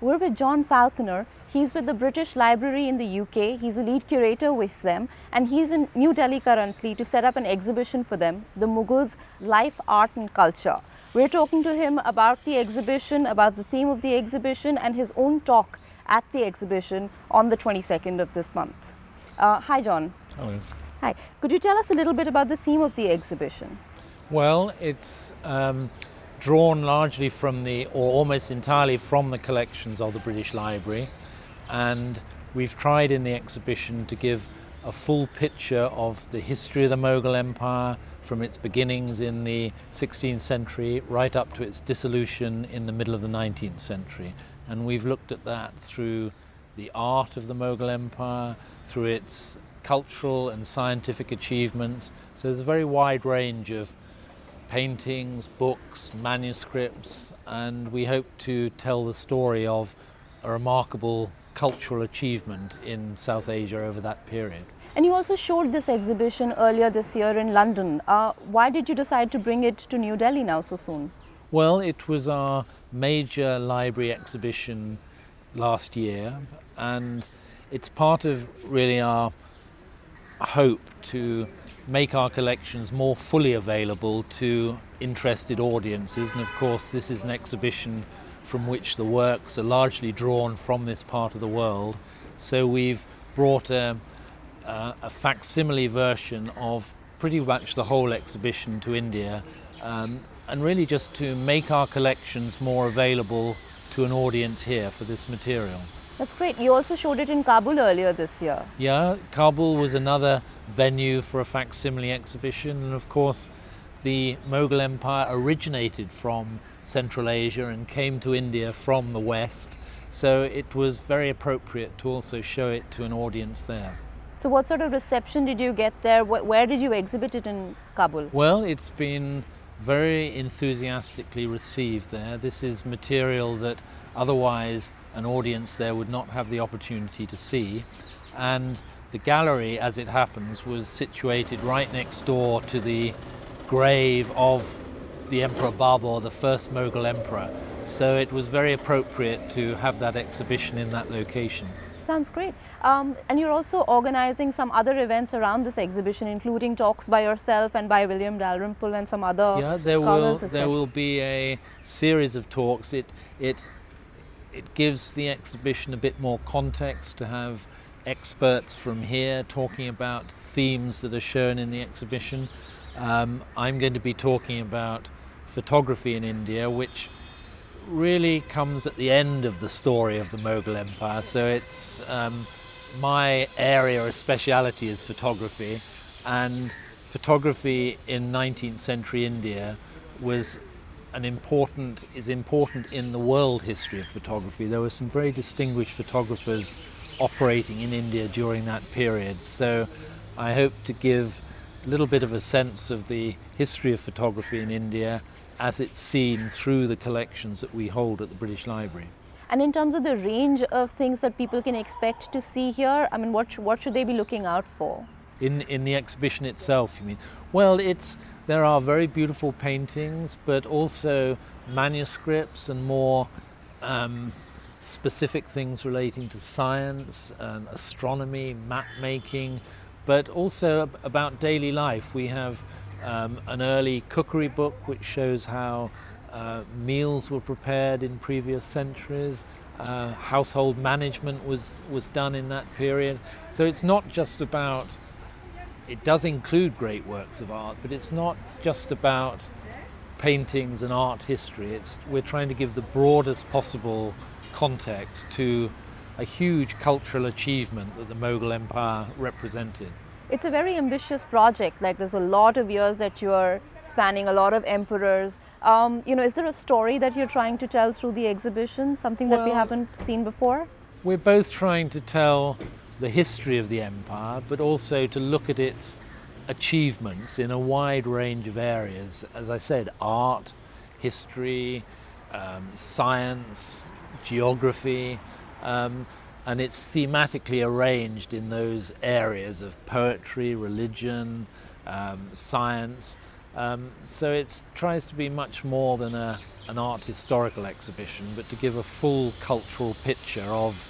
We're with John Falconer. He's with the British Library in the UK. He's a lead curator with them, and he's in New Delhi currently to set up an exhibition for them, The Mughals, Life, Art and Culture. We're talking to him about the exhibition, about the theme of the exhibition, and his own talk at the exhibition on the 22nd of this month. Hi, John. Hello. Hi. Could you tell us a little bit about the theme of the exhibition? Well, it's drawn largely from or almost entirely from the collections of the British Library, and we've tried in the exhibition to give a full picture of the history of the Mughal Empire from its beginnings in the 16th century right up to its dissolution in the middle of the 19th century. And we've looked at that through the art of the Mughal Empire, through its cultural and scientific achievements. So there's a very wide range of paintings, books, manuscripts, and we hope to tell the story of a remarkable cultural achievement in South Asia over that period. And you also showed this exhibition earlier this year in London. Why did you decide to bring it to New Delhi now so soon? Well, it was our major library exhibition last year, and it's part of really our hope to make our collections more fully available to interested audiences. And of course, this is an exhibition from which the works are largely drawn from this part of the world. So we've brought a facsimile version of pretty much the whole exhibition to India, and really just to make our collections more available to an audience here for this material. That's great. You also showed it in Kabul earlier this year. Yeah, Kabul was another venue for a facsimile exhibition, and of course the Mughal Empire originated from Central Asia and came to India from the West, so it was very appropriate to also show it to an audience there. So what sort of reception did you get there? Where did you exhibit it in Kabul? Well, it's been very enthusiastically received there. This is material that otherwise an audience there would not have the opportunity to see, and the gallery, as it happens, was situated right next door to the grave of the Emperor Babur, the first Mughal emperor, so it was very appropriate to have that exhibition in that location. Sounds great. And you're also organizing some other events around this exhibition, including talks by yourself and by William Dalrymple and some other scholars. There will be a series of talks. It gives the exhibition a bit more context to have experts from here talking about themes that are shown in the exhibition. I'm going to be talking about photography in India, which really comes at the end of the story of the Mughal Empire. So it's my area of speciality is photography, and photography in 19th century India is important in the world history of photography. There were some very distinguished photographers operating in India during that period. So I hope to give a little bit of a sense of the history of photography in India as it's seen through the collections that we hold at the British Library. And in terms of the range of things that people can expect to see here, I mean, what should they be looking out for? In the exhibition itself, you mean? Well, there are very beautiful paintings, but also manuscripts and more specific things relating to science and astronomy, map making, but also about daily life. We have an early cookery book which shows how meals were prepared in previous centuries. Household management was done in that period. So it's not just about, it does include great works of art, but it's not just about paintings and art history. We're trying to give the broadest possible context to a huge cultural achievement that the Mughal Empire represented. It's a very ambitious project. Like, there's a lot of years that you're spanning, a lot of emperors. Is there a story that you're trying to tell through the exhibition, something that we haven't seen before? We're both trying to tell the history of the empire, but also to look at its achievements in a wide range of areas. As I said, art, history, science, geography, and it's thematically arranged in those areas of poetry, religion, science, So it tries to be much more than an art historical exhibition, but to give a full cultural picture of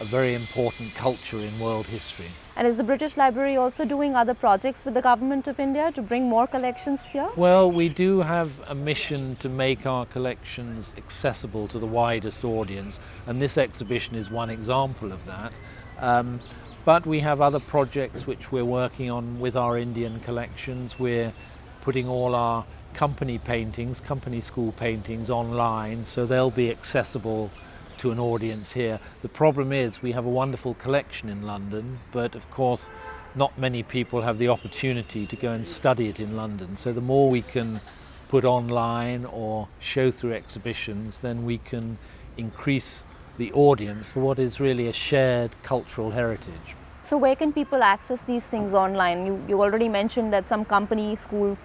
a very important culture in world history. And is the British Library also doing other projects with the Government of India to bring more collections here? Well, we do have a mission to make our collections accessible to the widest audience, and this exhibition is one example of that. But we have other projects which we're working on with our Indian collections. We're putting all our company paintings, company school paintings online, so they'll be accessible to an audience here. The problem is we have a wonderful collection in London, but of course not many people have the opportunity to go and study it in London. So the more we can put online or show through exhibitions, then we can increase the audience for what is really a shared cultural heritage. So where can people access these things online? You already mentioned that some company school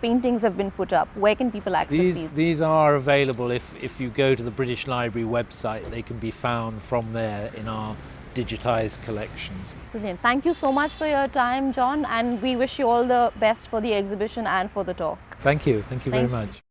paintings have been put up. Where can people access these? These are available if you go to the British Library website. They can be found from there in our digitized collections. Brilliant. Thank you so much for your time, John, and we wish you all the best for the exhibition and for the talk. Thank you very much.